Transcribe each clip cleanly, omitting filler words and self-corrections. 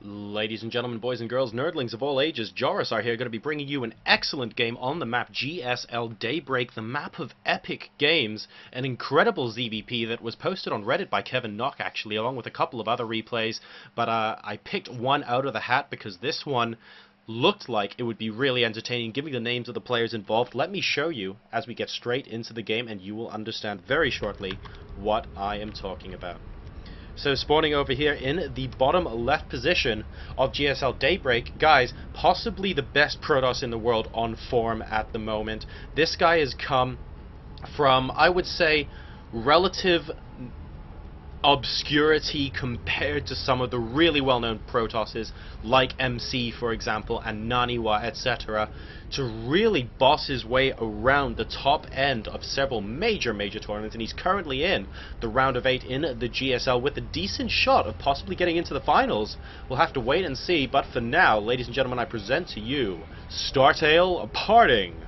Ladies and gentlemen, boys and girls, nerdlings of all ages, JoRoSaR here, going to be bringing you an excellent game on the map GSL Daybreak, the map of epic games, an incredible ZVP that was posted on Reddit by Kevin Knock, actually, along with a couple of other replays, but I picked one out of the hat because this one looked like it would be really entertaining. Give me the names of the players involved. Let me show you as we get straight into the game, and you will understand very shortly what I am talking about. So spawning over here in the bottom left position of GSL Daybreak, guys, possibly the best Protoss in the world on form at the moment. This guy has come from, I would say, relative obscurity compared to some of the really well-known Protosses like MC, for example, and Naniwa, etc., to really boss his way around the top end of several major tournaments, and he's currently in the round of 8 in the GSL with a decent shot of possibly getting into the finals. We'll have to wait and see, but for now, ladies and gentlemen, I present to you StarTale.Parting.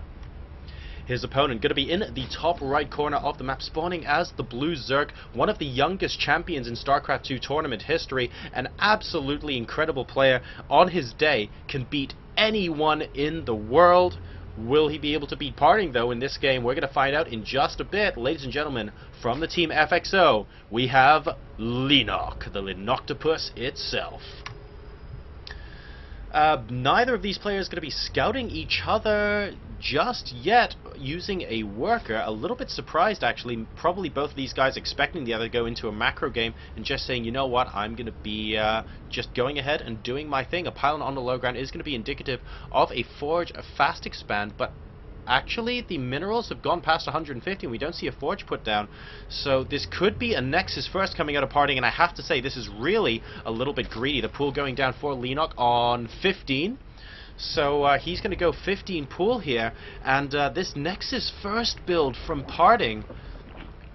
His opponent going to be in the top right corner of the map, spawning as the Blue Zerk, one of the youngest champions in StarCraft 2 tournament history, an absolutely incredible player. On his day, can beat anyone in the world. Will he be able to beat Parting, though, in this game? We're going to find out in just a bit. Ladies and gentlemen, from the team FXO, we have Leenock, the Linoctopus itself. Neither of these players going to be scouting each other just yet, using a worker. A little bit surprised, actually. Probably both of these guys expecting the other to go into a macro game and just saying, you know what, I'm going to be just going ahead and doing my thing. A pylon on the low ground is going to be indicative of a forge, a fast expand, but actually the minerals have gone past 150 and we don't see a forge put down, so this could be a Nexus first coming out of Parting, and I have to say this is really a little bit greedy. The pool going down for Leenock on 15, so he's going to go 15 pool here, and this Nexus first build from Parting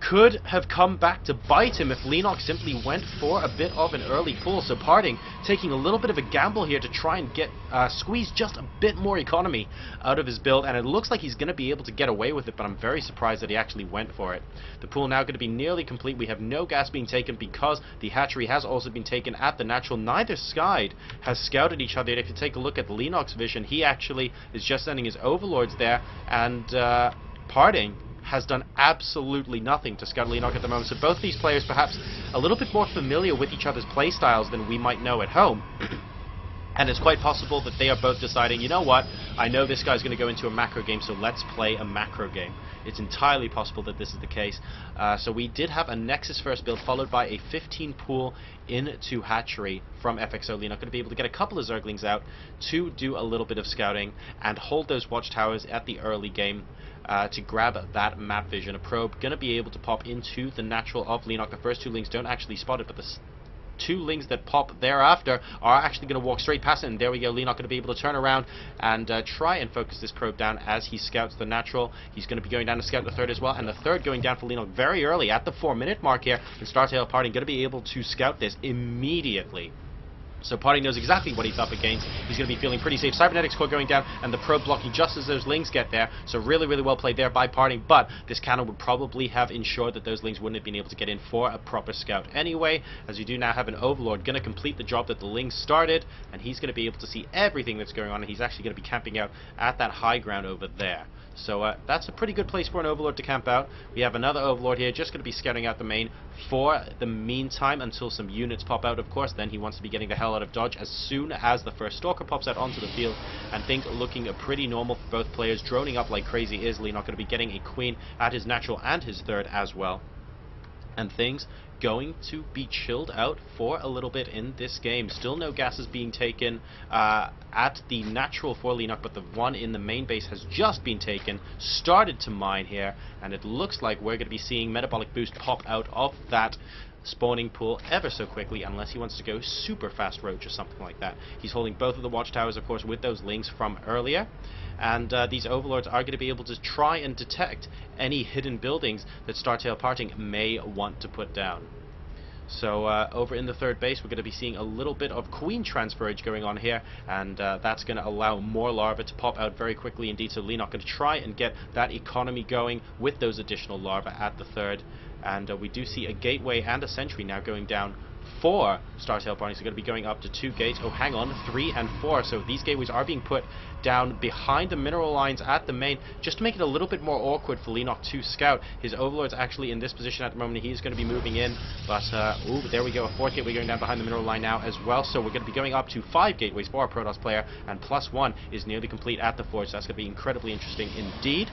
could have come back to bite him if Leenock simply went for a bit of an early pull. So Parting taking a little bit of a gamble here to try and get squeeze just a bit more economy out of his build, and it looks like he's going to be able to get away with it, but I'm very surprised that he actually went for it. The pool now going to be nearly complete. We have no gas being taken because the hatchery has also been taken at the natural. Neither side has scouted each other. If you take a look at Leenock's vision, he actually is just sending his overlords there, and Parting has done absolutely nothing to scout Leenock at the moment. So both these players perhaps a little bit more familiar with each other's playstyles than we might know at home. And it's quite possible that they are both deciding, you know what, I know this guy's going to go into a macro game, so let's play a macro game. It's entirely possible that this is the case. So we did have a Nexus first build, followed by a 15 pool into hatchery from FXO.Leenock. Going to be able to get a couple of Zerglings out to do a little bit of scouting and hold those watchtowers at the early game to grab that map vision. A probe going to be able to pop into the natural of Leenock. The first two lings don't actually spot it, but the two lings that pop thereafter are actually going to walk straight past it, and there we go. Leenock going to be able to turn around and try and focus this probe down as he scouts the natural. He's going to be going down to scout the third as well, and the third going down for Leenock very early at the 4-minute mark here, and StarTale.Parting going to be able to scout this immediately. So Parting knows exactly what he's up against. He's going to be feeling pretty safe. Cybernetics core going down, and the probe blocking just as those lings get there. So really well played there by Parting, but this cannon would probably have ensured that those lings wouldn't have been able to get in for a proper scout anyway, as we do now have an Overlord going to complete the job that the lings started, and he's going to be able to see everything that's going on, and he's actually going to be camping out at that high ground over there. So that's a pretty good place for an Overlord to camp out. We have another Overlord here, just going to be scouting out the main for the meantime until some units pop out, of course. Then he wants to be getting the hell out of dodge as soon as the first Stalker pops out onto the field. And think looking pretty normal for both players. Droning up like crazy is Leenock going to be getting a Queen at his natural and his third as well. And things going to be chilled out for a little bit in this game. Still no gases being taken at the natural for Leenock, but the one in the main base has just been taken. Started to mine here, and it looks like we're going to be seeing Metabolic Boost pop out of that spawning pool ever so quickly, unless he wants to go super fast roach or something like that. He's holding both of the watchtowers, of course, with those lings from earlier, and these Overlords are going to be able to try and detect any hidden buildings that StarTale.Parting may want to put down. So over in the third base, we're going to be seeing a little bit of queen transferage going on here, and that's going to allow more larvae to pop out very quickly indeed. So Leenock going to try and get that economy going with those additional larvae at the third, and we do see a gateway and a sentry now going down 4 StarTale.Parting are going to be going up to 2 gates. Oh, hang on, 3 and 4. So these gateways are being put down behind the mineral lines at the main, just to make it a little bit more awkward for Leenock to scout. His Overlord's actually in this position at the moment. He's going to be moving in, but ooh, there we go, a 4th gateway going down behind the mineral line now as well. So we're going to be going up to 5 gateways for our Protoss player, and +1 is nearly complete at the forge. So that's going to be incredibly interesting indeed.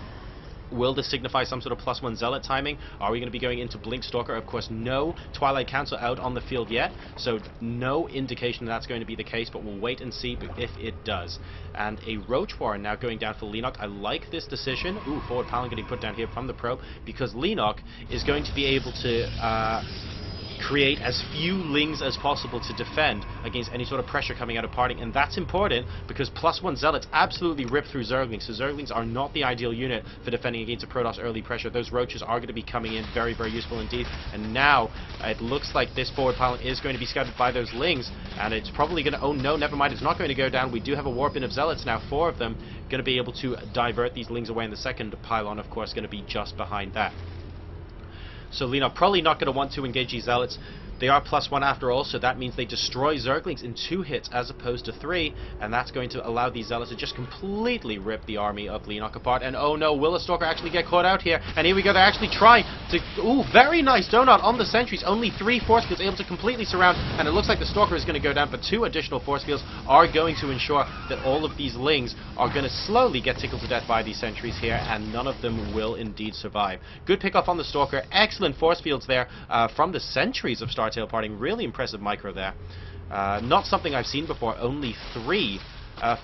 Will this signify some sort of +1 Zealot timing? Are we going to be going into Blink Stalker? Of course, no Twilight Council out on the field yet, so no indication that's going to be the case, but we'll wait and see if it does. And a Roach Warren now going down for Leenock. I like this decision. Ooh, forward Paladin getting put down here from the Pro, because Leenock is going to be able to create as few lings as possible to defend against any sort of pressure coming out of Parting, and that's important because +1 Zealots absolutely rip through Zerglings, so Zerglings are not the ideal unit for defending against a Protoss early pressure. Those Roaches are going to be coming in very, very useful indeed, and now it looks like this forward pylon is going to be scouted by those Lings, and it's probably going to, oh no, never mind, it's not going to go down. We do have a warp in of Zealots now, 4 of them, going to be able to divert these Lings away, and the second pylon, of course, going to be just behind that. So Leenock probably not going to want to engage these Zealots. They are +1 after all, so that means they destroy Zerglings in 2 hits as opposed to 3, and that's going to allow these Zealots to just completely rip the army of Leenock apart. And oh no, will a Stalker actually get caught out here? And here we go, they're actually trying to... Ooh, very nice donut on the sentries. Only 3 force fields able to completely surround, and it looks like the Stalker is going to go down, but 2 additional force fields are going to ensure that all of these Lings are going to slowly get tickled to death by these sentries here, and none of them will indeed survive. Good pick off on the Stalker. Excellent force fields there from the sentries of StarTale.Parting. Really impressive micro there. Not something I've seen before. Only 3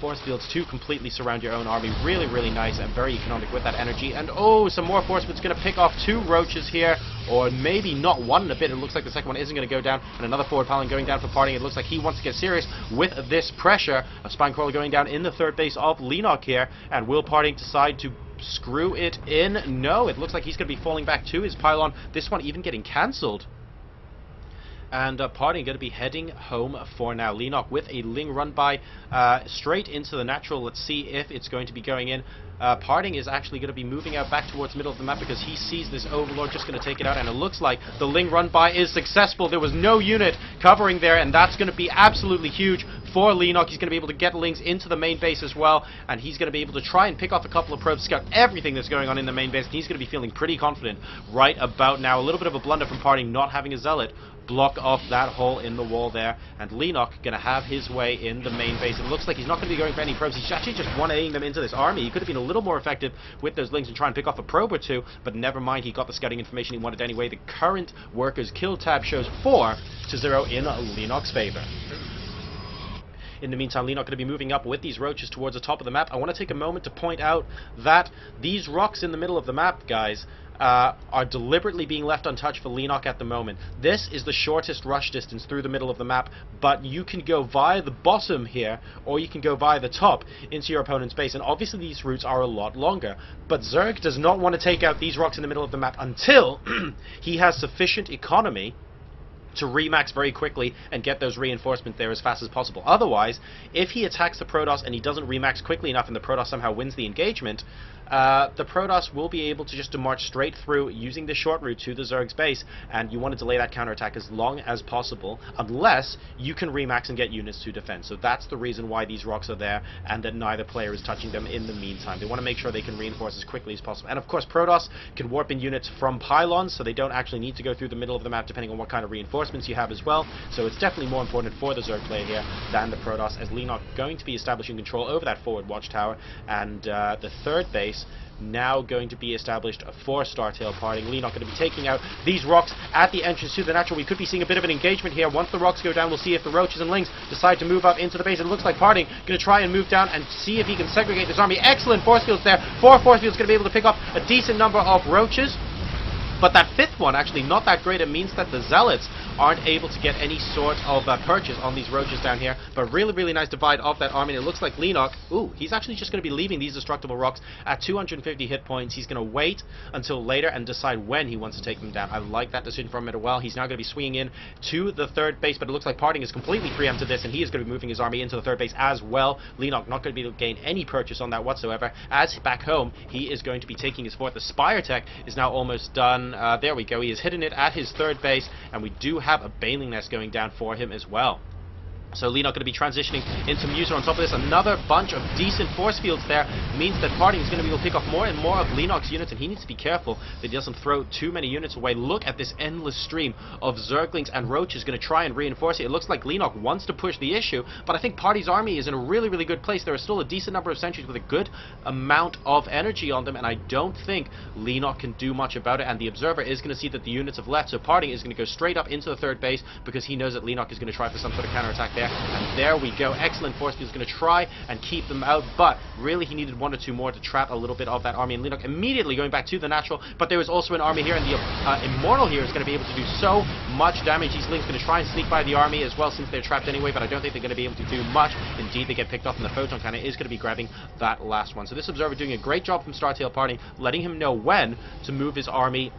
force fields to completely surround your own army. Really, really nice and very economic with that energy. And oh, some more force fields going to pick off 2 Roaches here, or maybe not 1 in a bit. It looks like the second one isn't going to go down, and another forward Paladin going down for Parting. It looks like he wants to get serious with this pressure. A Spine Crawler going down in the 3rd base of Leenock here, and will Parting decide to screw it in? No, it looks like he's going to be falling back to his pylon. This one even getting cancelled. And Parting going to be heading home for now. Leenock with a Ling run by straight into the natural. Let's see if it's going to be going in. Parting is actually going to be moving out back towards the middle of the map because he sees this Overlord just going to take it out, and it looks like the Ling run by is successful. There was no unit covering there, and that's going to be absolutely huge for Leenock. He's going to be able to get Lings into the main base as well, and he's going to be able to try and pick off a couple of probes, scout everything that's going on in the main base, and he's going to be feeling pretty confident right about now. A little bit of a blunder from Parting not having a Zealot block off that hole in the wall there, and Leenock going to have his way in the main base. It looks like he's not going to be going for any probes. He's actually just 1Aing them into this army. He could have been a little more effective with those Lings and try and pick off a probe or 2, but never mind, he got the scouting information he wanted anyway. The current workers kill tab shows 4-0 in Leenock's favor. In the meantime, Leenock going to be moving up with these Roaches towards the top of the map. I want to take a moment to point out that these rocks in the middle of the map, guys, are deliberately being left untouched for Leenock at the moment. This is the shortest rush distance through the middle of the map, but you can go via the bottom here, or you can go via the top into your opponent's base, and obviously these routes are a lot longer. But Zerg does not want to take out these rocks in the middle of the map until he has sufficient economy to remax very quickly and get those reinforcements there as fast as possible. Otherwise, if he attacks the Protoss and he doesn't remax quickly enough and the Protoss somehow wins the engagement, the Protoss will be able to just march straight through using the short route to the Zerg's base, and you want to delay that counterattack as long as possible unless you can remax and get units to defend. So that's the reason why these rocks are there, and that neither player is touching them in the meantime. They want to make sure they can reinforce as quickly as possible. And of course, Protoss can warp in units from pylons, so they don't actually need to go through the middle of the map depending on what kind of reinforcements you have as well. So it's definitely more important for the Zerg player here than the Protoss, as Leenock going to be establishing control over that forward watchtower, and the 3rd base now going to be established for StarTale.Parting. Leenock going to be taking out these rocks at the entrance to the natural. We could be seeing a bit of an engagement here. Once the rocks go down, we'll see if the Roaches and Lings decide to move up into the base. It looks like Parting going to try and move down and see if he can segregate this army. Excellent force fields there. 4 force fields going to be able to pick up a decent number of Roaches. But that 5th one, actually not that great. It means that the Zealots aren't able to get any sort of purchase on these Roaches down here. But really, really nice divide of that army. And it looks like Leenock, ooh, he's actually just going to be leaving these destructible rocks at 250 hit points. He's going to wait until later and decide when he wants to take them down. I like that decision from him as well. He's now going to be swinging in to the 3rd base, but it looks like Parting is completely preempted this, and he is going to be moving his army into the 3rd base as well. Leenock not going to be able to gain any purchase on that whatsoever. As back home, he is going to be taking his 4th. The Spire Tech is now almost done. There we go. He is hitting it at his 3rd base, and we do have have a Baneling Nest going down for him as well. So Leenock going to be transitioning into Muser. On top of this, another bunch of decent force fields there means that Parting is going to be able to pick off more and more of Leenock's units, and he needs to be careful that he doesn't throw too many units away. Look at this endless stream of Zerglings and Roaches going to try and reinforce it. It looks like Leenock wants to push the issue, but I think Party's army is in a really, really good place. There are still a decent number of sentries with a good amount of energy on them, and I don't think Leenock can do much about it, and the Observer is going to see that the units have left, so Parting is going to go straight up into the third base because he knows that Leenock is going to try for some sort of counterattack there. And there we go. Excellent force field. He's going to try and keep them out, but really he needed one or two more to trap a little bit of that army. And Leenock immediately going back to the natural, but there was also an army here, and the Immortal here is going to be able to do so much damage. These Lings going to try and sneak by the army as well since they're trapped anyway, but I don't think they're going to be able to do much. Indeed, they get picked off, and the Photon Cannon is going to be grabbing that last one. So this Observer doing a great job from StarTale.Parting, letting him know when to move his army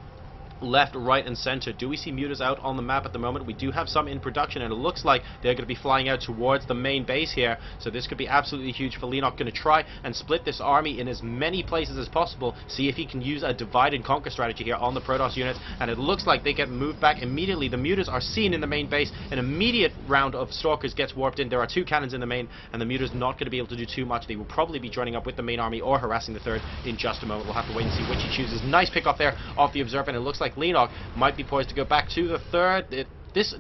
left, right, and center. Do we see Mutas out on the map at the moment? We do have some in production, and it looks like they're going to be flying out towards the main base here. So this could be absolutely huge for Leenock. Going to try and split this army in as many places as possible. See if he can use a divide and conquer strategy here on the Protoss units, and it looks like they get moved back immediately. The Mutas are seen in the main base. An immediate round of Stalkers gets warped in. There are two cannons in the main, and the Mutas not going to be able to do too much. They will probably be joining up with the main army or harassing the third in just a moment. We'll have to wait and see which he chooses. Nice pick off there off the Observer, and it looks like Leenock might be poised to go back to the third.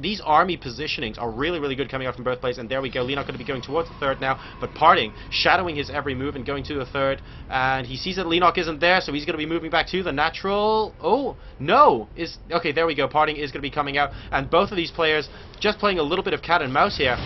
These army positionings are really, really good coming out from both places, and there we go. Leenock going to be going towards the third now, but Parting shadowing his every move and going to the third, and he sees that Leenock isn't there, so he's going to be moving back to the natural. Oh, no. Okay, there we go. Parting is going to be coming out, and both of these players just playing a little bit of cat and mouse here.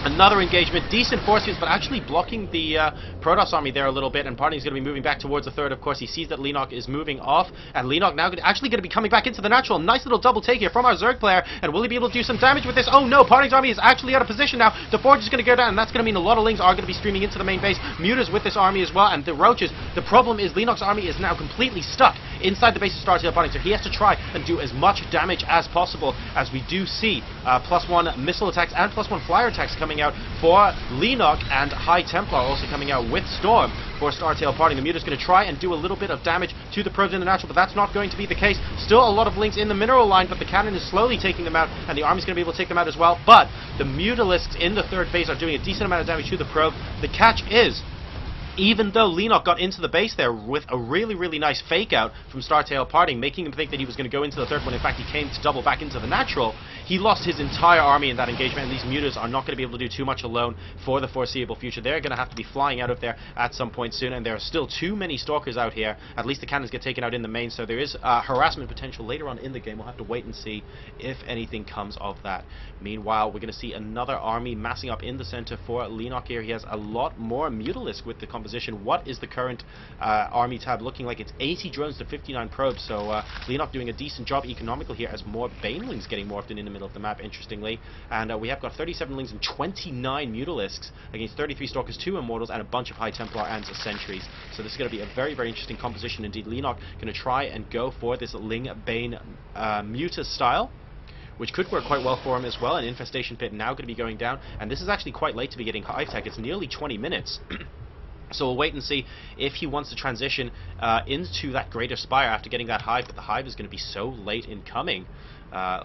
Another engagement, decent force fields, but actually blocking the Protoss army there a little bit, and Parting's going to be moving back towards the third. Of course, he sees that Leenock is moving off, and Leenock now actually going to be coming back into the natural. Nice little double take here from our Zerg player, and will he be able to do some damage with this? Oh no, Parting's army is actually out of position now. The Forge is going to go down, and that's going to mean a lot of Lings are going to be streaming into the main base. Mutas with this army as well, and the Roaches. The problem is Leenock's army is now completely stuck inside the base of StarTale.Parting, so he has to try and do as much damage as possible, as we do see +1 missile attacks and +1 flyer attacks coming out for Leenock, and High Templar also coming out with Storm for StarTale.Parting. The Muta's going to try and do a little bit of damage to the probes in the natural, but that's not going to be the case. Still a lot of Lings in the mineral line, but the cannon is slowly taking them out, and the army's going to be able to take them out as well. But the Mutalisks in the third phase are doing a decent amount of damage to the probe. The catch is, even though Leenock got into the base there with a really, really nice fake out from StarTale.Parting, making him think that he was going to go into the third one, in fact he came to double back into the natural, he lost his entire army in that engagement, and these Mutas are not going to be able to do too much alone for the foreseeable future. They're going to have to be flying out of there at some point soon, and there are still too many Stalkers out here. At least the cannons get taken out in the main, so there is harassment potential later on in the game. We'll have to wait and see if anything comes of that. Meanwhile, we're going to see another army massing up in the center for Leenock here. He has a lot more Mutalisk with the composition. What is the current army tab looking like? It's 80 drones to 59 probes, so Leenock doing a decent job economical here as more Banelings getting morphed in the middle of the map, interestingly. And we have got 37 Lings and 29 Mutalisks against 33 Stalkers, 2 Immortals, and a bunch of High Templar and Sentries. So this is going to be a very, very interesting composition indeed. Leenock going to try and go for this Ling Bane Muta style, which could work quite well for him as well. An Infestation Pit now going to be going down, and this is actually quite late to be getting Hive Tech. It's nearly 20 minutes. So we'll wait and see if he wants to transition into that Greater Spire after getting that Hive, but the Hive is going to be so late in coming.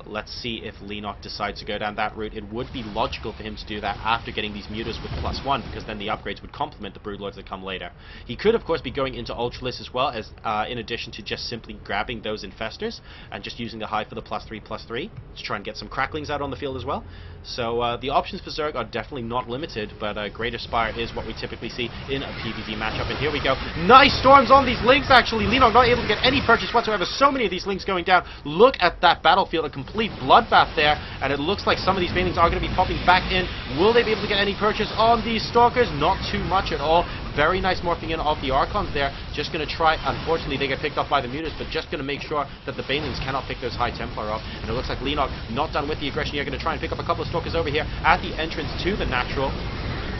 Let's see if Leenock decides to go down that route. It would be logical for him to do that after getting these Mutas with +1, because then the upgrades would complement the Broodlords that come later. He could, of course, be going into Ultralisk as well, as in addition to just simply grabbing those Infestors and just using the Hive for the +3/+3 to try and get some Cracklings out on the field as well. So the options for Zerg are definitely not limited, but Greater Spire is what we typically see in a PvP matchup. And here we go. Nice storms on these Lings, actually. Leenock not able to get any purchase whatsoever. So many of these Lings going down. Look at that battlefield. A complete bloodbath there, and it looks like some of these Banelings are going to be popping back in. Will they be able to get any purchase on these Stalkers? Not too much at all. Very nice morphing in of the Archons there. Just going to try, unfortunately they get picked off by the Mutas, but just going to make sure that the Banelings cannot pick those High Templar up. And it looks like Leenock not done with the aggression here. Going to try and pick up a couple of Stalkers over here at the entrance to the natural.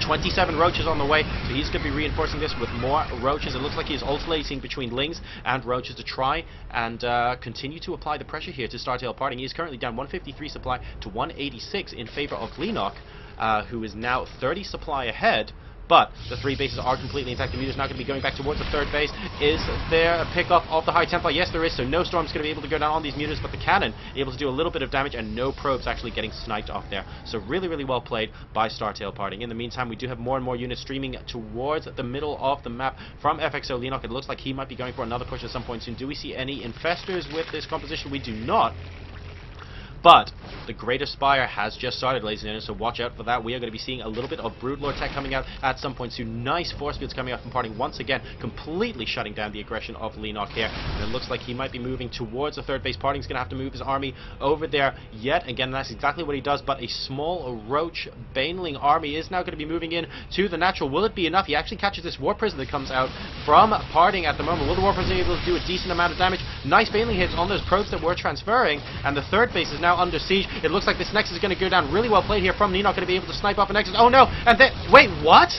27 Roaches on the way, so he's going to be reinforcing this with more Roaches. It looks like he's alternating between Lings and Roaches to try and continue to apply the pressure here to StarTale.Parting. He is currently down 153 supply to 186 in favor of Leenock, who is now 30 supply ahead, but the 3 bases are completely intact. The Muter's now going to be going back towards the 3rd base. Is there a pickup of the High Templar? Yes, there is, so no Storm's going to be able to go down on these Muters, but the cannon able to do a little bit of damage, and no probes actually getting sniped off there. So really, really well played by StarTale.Parting. In the meantime, we do have more and more units streaming towards the middle of the map from FXO.Leenock. It looks like he might be going for another push at some point soon. Do we see any Infestors with this composition? We do not. But the Greater Spire has just started, ladies and gentlemen, so watch out for that. We are going to be seeing a little bit of Broodlord tech coming out at some point soon. Nice force fields coming out from Parting once again, completely shutting down the aggression of Leenock here. And it looks like he might be moving towards the 3rd base. Parting's going to have to move his army over there yet again. That's exactly what he does, but a small Roach Baneling army is now going to be moving in to the natural. Will it be enough? He actually catches this War Prison that comes out from Parting at the moment. Will the War Prison be able to do a decent amount of damage? Nice Baneling hits on those probes that were transferring, and the 3rd base is now under siege. It looks like this Nexus is going to go down. Really well played here from Leenock, going to be able to snipe off a Nexus. Oh no! And then, wait, what?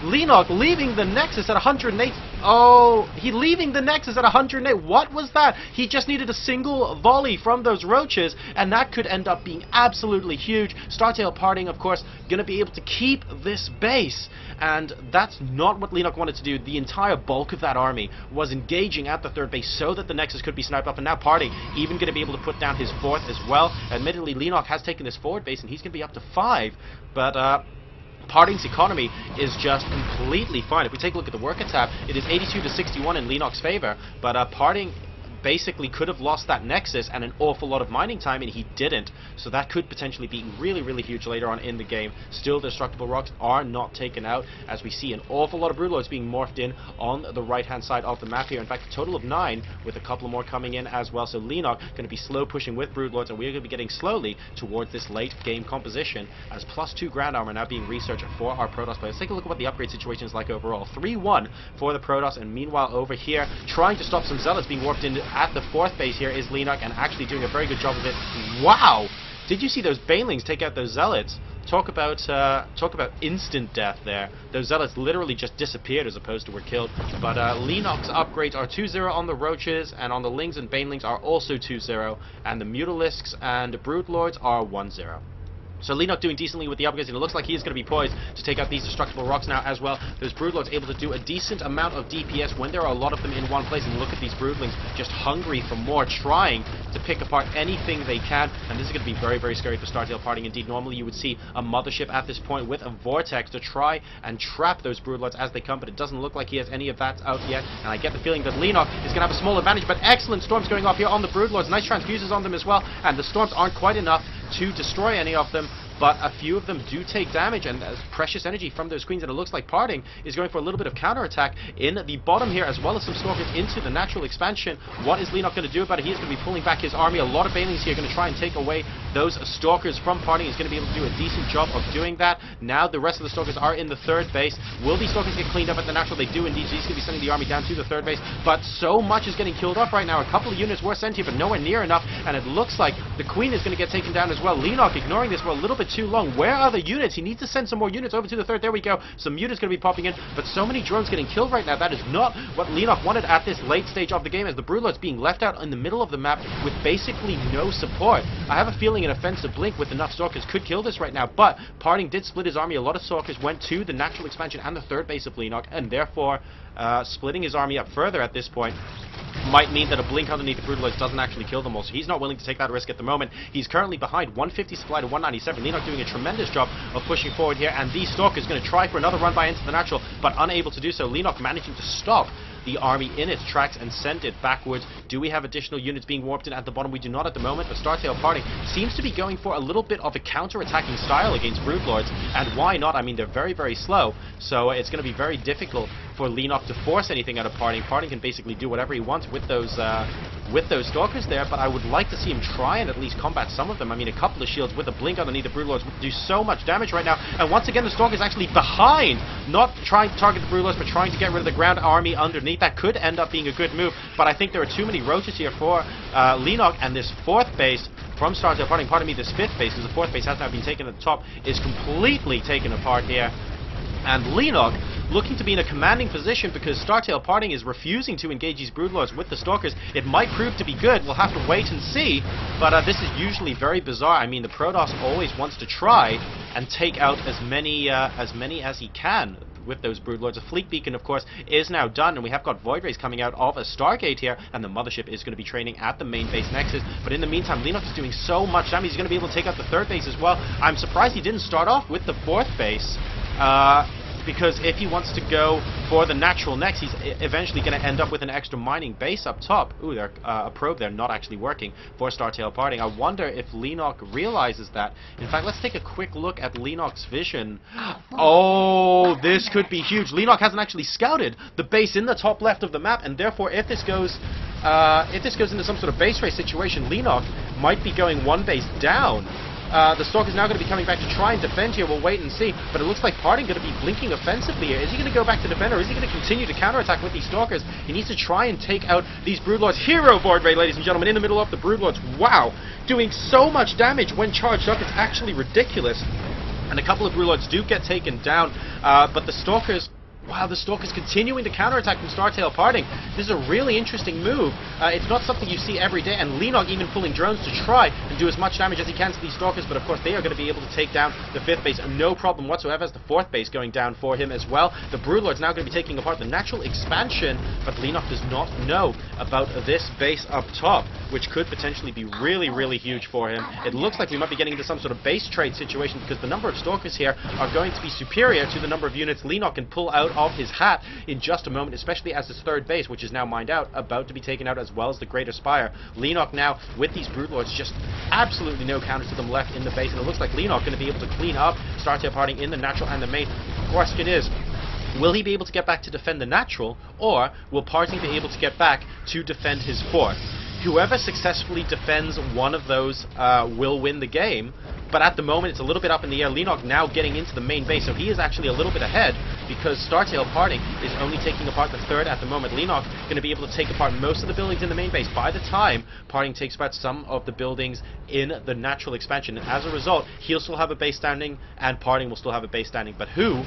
Leenock leaving the Nexus at 108. Oh, he leaving the Nexus at 108. What was that? He just needed a single volley from those roaches, and that could end up being absolutely huge. StarTale.Parting, of course, going to be able to keep this base, and that's not what Leenock wanted to do. The entire bulk of that army was engaging at the 3rd base so that the Nexus could be sniped off, and now Parting even going to be able to put down his 4th as well. Admittedly, Leenock has taken this forward base, and he's going to be up to 5, but Parting's economy is just completely fine. If we take a look at the worker tab, it is 82 to 61 in Leenock's favor, but Parting basically could have lost that Nexus and an awful lot of mining time, and he didn't. So that could potentially be really, really huge later on in the game. Still, the destructible rocks are not taken out, as we see an awful lot of Broodlords being morphed in on the right-hand side of the map here. In fact, a total of 9, with a couple more coming in as well. So Leenock going to be slow pushing with Broodlords, and we're going to be getting slowly towards this late game composition, as +2 ground armor now being researched for our Protoss players. Let's take a look at what the upgrade situation is like overall. 3-1 for the Protoss, and meanwhile over here, trying to stop some Zealots being warped in at the 4th base here is Leenock, and actually doing a very good job of it. Wow! Did you see those Banelings take out those Zealots? Talk about instant death there. Those Zealots literally just disappeared as opposed to were killed. But Leenock's upgrades are 2-0 on the Roaches, and on the Lings and Banelings are also 2-0, and the Mutalisks and Broodlords are 1-0. So Leenock doing decently with the upgrades, and it looks like he is going to be poised to take out these destructible rocks now as well. Those Broodlords able to do a decent amount of DPS when there are a lot of them in one place, and look at these Broodlings just hungry for more, trying to pick apart anything they can, and this is going to be very, very scary for StarTale.Parting. Indeed, normally you would see a mothership at this point with a vortex to try and trap those Broodlords as they come, but it doesn't look like he has any of that out yet, and I get the feeling that Leenock is going to have a small advantage, but excellent storms going off here on the Broodlords. Nice transfuses on them as well, and the storms aren't quite enough to destroy any of them, but a few of them do take damage, and precious energy from those queens, and it looks like Parting is going for a little bit of counterattack in the bottom here, as well as some stalkers into the natural expansion. What is Leenock going to do about it? He is going to be pulling back his army. A lot of Banelings here are going to try and take away those stalkers from Parting. He's going to be able to do a decent job of doing that. Now the rest of the stalkers are in the 3rd base. Will these stalkers get cleaned up at the natural? They do indeed. He's going to be sending the army down to the 3rd base, but so much is getting killed off right now. A couple of units were sent here, but nowhere near enough, and it looks like the queen is going to get taken down as well. Leenock ignoring this for a little bit too long. Where are the units? He needs to send some more units over to the 3rd. There we go. Some units going to be popping in, but so many drones getting killed right now. That is not what Leenock wanted at this late stage of the game, as the Broodlords being left out in the middle of the map with basically no support. I have a feeling an offensive blink with enough stalkers could kill this right now, but Parting did split his army. A lot of stalkers went to the natural expansion and the 3rd base of Leenock, and therefore splitting his army up further at this point might mean that a blink underneath the Broodlords doesn't actually kill them all, so he's not willing to take that risk at the moment. He's currently behind 150 supply to 197. Leenock doing a tremendous job of pushing forward here, and these stalkers going to try for another run by into the natural, but unable to do so. Leenock managing to stop the army in its tracks and send it backwards. Do we have additional units being warped in at the bottom? We do not at the moment, but StarTale.Parting seems to be going for a little bit of a counter-attacking style against Broodlords, and why not? I mean, they're very, very slow, so it's going to be very difficult for Leenock to force anything out of Parting. Parting can basically do whatever he wants with those stalkers there, but I would like to see him try and at least combat some of them. I mean, a couple of shields with a blink underneath the Broodlords would do so much damage right now, and once again the stalker's actually behind, not trying to target the Broodlords, but trying to get rid of the ground army underneath. That could end up being a good move, but I think there are too many roaches here for Leenock, and this 4th base from StarTale.Parting, pardon me, this 5th base, because the 4th base has now been taken at the top, is completely taken apart here. And Leenock looking to be in a commanding position, because StarTale.Parting is refusing to engage these Broodlords with the Stalkers. It might prove to be good. We'll have to wait and see, but this is usually very bizarre. I mean, the Protoss always wants to try and take out as many as he can. with those Broodlords. A Fleet Beacon, of course, is now done, and we have got Void Rays coming out of a Stargate here, and the Mothership is going to be training at the main base Nexus. But in the meantime, Leenock is doing so much damage, he's going to be able to take out the 3rd base as well. I'm surprised he didn't start off with the 4th base, because if he wants to go for the natural next, he's eventually going to end up with an extra mining base up top. Ooh, there, a probe there not actually working for StarTale.Parting. I wonder if Leenock realizes that. In fact, let's take a quick look at Leenock's vision. Oh, this could be huge. Leenock hasn't actually scouted the base in the top left of the map, and therefore if this goes into some sort of base race situation, Leenock might be going 1 base down. The Stalker's now going to be coming back to try and defend here. We'll wait and see. But it looks like Parting going to be blinking offensively here. Is he going to go back to defend, or is he going to continue to counterattack with these Stalkers? He needs to try and take out these Broodlords. Hero Void Ray, ladies and gentlemen, in the middle of the Broodlords. Wow! Doing so much damage when charged up. It's actually ridiculous. And a couple of Broodlords do get taken down. But the Stalkers... Wow, the Stalker's continuing to counterattack from StarTale.Parting. This is a really interesting move. It's not something you see every day, and Leenock even pulling drones to try and do as much damage as he can to these Stalkers, but of course they are going to be able to take down the 5th base, no problem whatsoever, as the 4th base going down for him as well. The Broodlord's now going to be taking apart the natural expansion, but Leenock does not know about this base up top, which could potentially be really, really huge for him. It looks like we might be getting into some sort of base trade situation, because the number of Stalkers here are going to be superior to the number of units Leenock can pull out of his hat in just a moment, especially as his 3rd base, which is now mined out, about to be taken out, as well as the Greater Spire. Leenock now, with these Broodlords, just absolutely no counters to them left in the base, and it looks like Leenock going to be able to clean up StarTale.Parting in the natural and the main. The question is, will he be able to get back to defend the natural, or will Parting be able to get back to defend his 4th? Whoever successfully defends one of those will win the game, but at the moment it's a little bit up in the air. Leenock now getting into the main base, so he is actually a little bit ahead, because StarTale.Parting is only taking apart the 3rd at the moment. Leenock going to be able to take apart most of the buildings in the main base by the time Parting takes apart some of the buildings in the natural expansion. And as a result, he'll still have a base standing, and Parting will still have a base standing, but who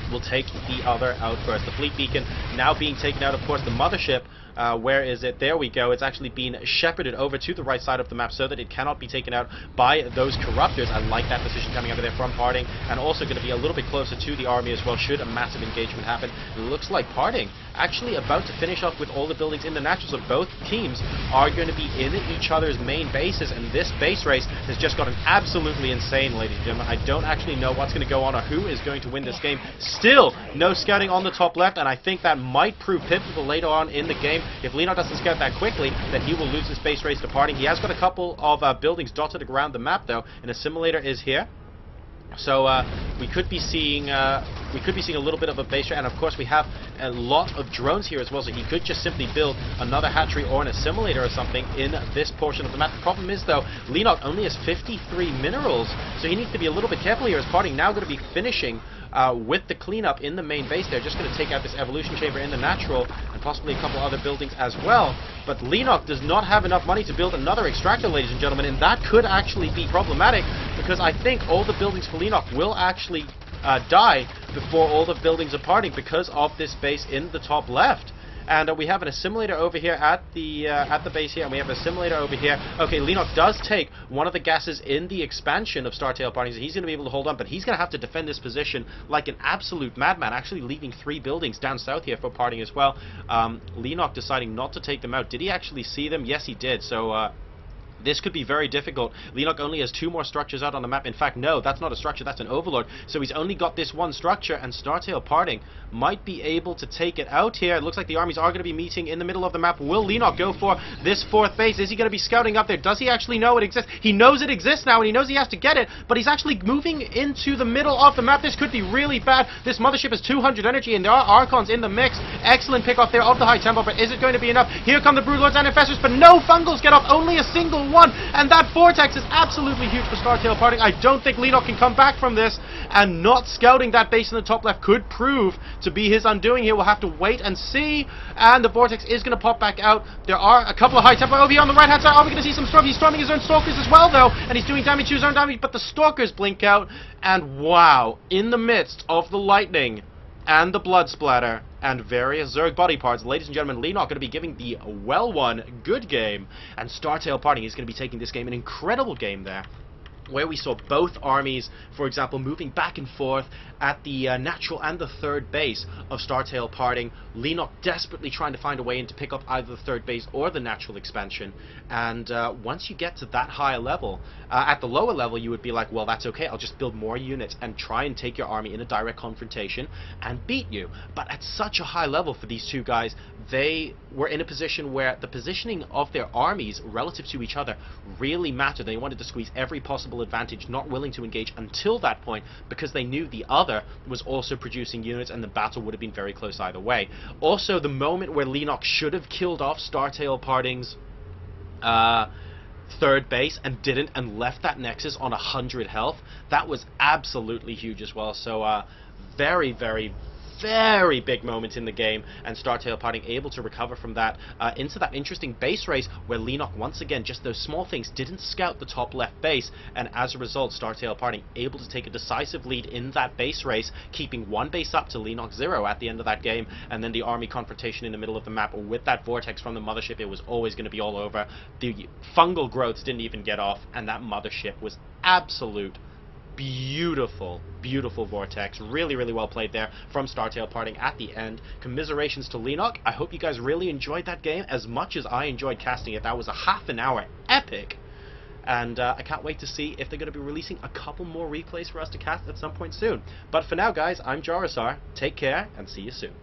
will take the other out first? The Fleet Beacon now being taken out, of course. The Mothership, where is it? There we go. It's actually been shepherded over to the right side of the map so that it cannot be taken out by those Corruptors. I like that decision coming out of there from Parting, and also going to be a little bit closer to the army as well, should a massive engagement happen. It looks like Parting actually about to finish off with all the buildings in the natural, so both teams are going to be in each other's main bases, and this base race has just gotten absolutely insane, ladies and gentlemen. I don't actually know what's going to go on or who is going to win this game. Still no scouting on the top left, and I think that might prove pivotal later on in the game. If Leenock doesn't scout that quickly, then he will lose his base race to Parting. He has got a couple of buildings dotted around the map, though, and a simulator is here. So we could be seeing a little bit of a base race, and of course we have a lot of drones here as well, so he could just simply build another hatchery or an assimilator or something in this portion of the map. The problem is, though, Leenock only has 53 minerals, so he needs to be a little bit careful here, as Parting now going to be finishing with the cleanup in the main base. They're just going to take out this evolution chamber in the natural, and possibly a couple other buildings as well. But Leenock does not have enough money to build another extractor, ladies and gentlemen, and that could actually be problematic, because I think all the buildings for Leenock will actually die before all the buildings are parting, because of this base in the top left. And we have an assimilator over here at the base here, and we have an assimilator over here. Okay, Leenock does take one of the gases in the expansion of StarTale.Parting, so he's going to be able to hold on, but he's going to have to defend this position like an absolute madman, actually leaving 3 buildings down south here for Parting as well. Leenock deciding not to take them out. Did he actually see them? Yes, he did. So this could be very difficult. Leenock only has 2 more structures out on the map. In fact, no, that's not a structure, that's an overlord. So he's only got this one structure, and StarTale.Parting might be able to take it out here. It looks like the armies are going to be meeting in the middle of the map. Will Leenock go for this 4th base? Is he going to be scouting up there? Does he actually know it exists? He knows it exists now, and he knows he has to get it, but he's actually moving into the middle of the map. This could be really bad. This mothership has 200 energy, and there are Archons in the mix. Excellent pick off there of the high tempo, but is it going to be enough? Here come the Broodlords and Infestors, but no Fungals get off. Only a single one, and that vortex is absolutely huge for StarTale.Parting. I don't think Leenock can come back from this, and not scouting that base in the top left could prove to be his undoing here. We'll have to wait and see, and the vortex is going to pop back out. There are a couple of high tempo over here on the right hand side. Are we going to see some storm? He's storming his own Stalkers as well, though, and he's doing damage to his own damage, but the Stalkers blink out, and wow, in the midst of the lightning and the blood splatter and various Zerg body parts, ladies and gentlemen, Leenock going to be giving the well-won good game, and StarTale.Parting is going to be taking this game, an incredible game there. where we saw both armies, for example, moving back and forth at the natural and the third base of StarTale.Parting. Leenock desperately trying to find a way in to pick up either the third base or the natural expansion. And once you get to that higher level, at the lower level you would be like, well, that's okay, I'll just build more units and try and take your army in a direct confrontation and beat you. But at such a high level for these two guys, they were in a position where the positioning of their armies relative to each other really mattered. They wanted to squeeze every possible advantage, not willing to engage until that point, because they knew the other was also producing units and the battle would have been very close either way. Also, the moment where Leenock should have killed off StarTale.Parting's third base and didn't, and left that Nexus on 100 health, that was absolutely huge as well. So very, very, very big moment in the game, and StarTale.Parting able to recover from that into that interesting base race where Leenock, once again, just those small things, didn't scout the top left base, and as a result StarTale.Parting able to take a decisive lead in that base race, keeping one base up to Leenock 0 at the end of that game, and then the army confrontation in the middle of the map with that vortex from the mothership. It was always going to be all over. The fungal growths didn't even get off, and that mothership was absolute beautiful, beautiful vortex. Really, really well played there from StarTale.Parting at the end. Commiserations to Leenock. I hope you guys really enjoyed that game as much as I enjoyed casting it. That was a half an hour epic. And I can't wait to see if they're going to be releasing a couple more replays for us to cast at some point soon. But for now, guys, I'm JoRoSaR. Take care, and see you soon.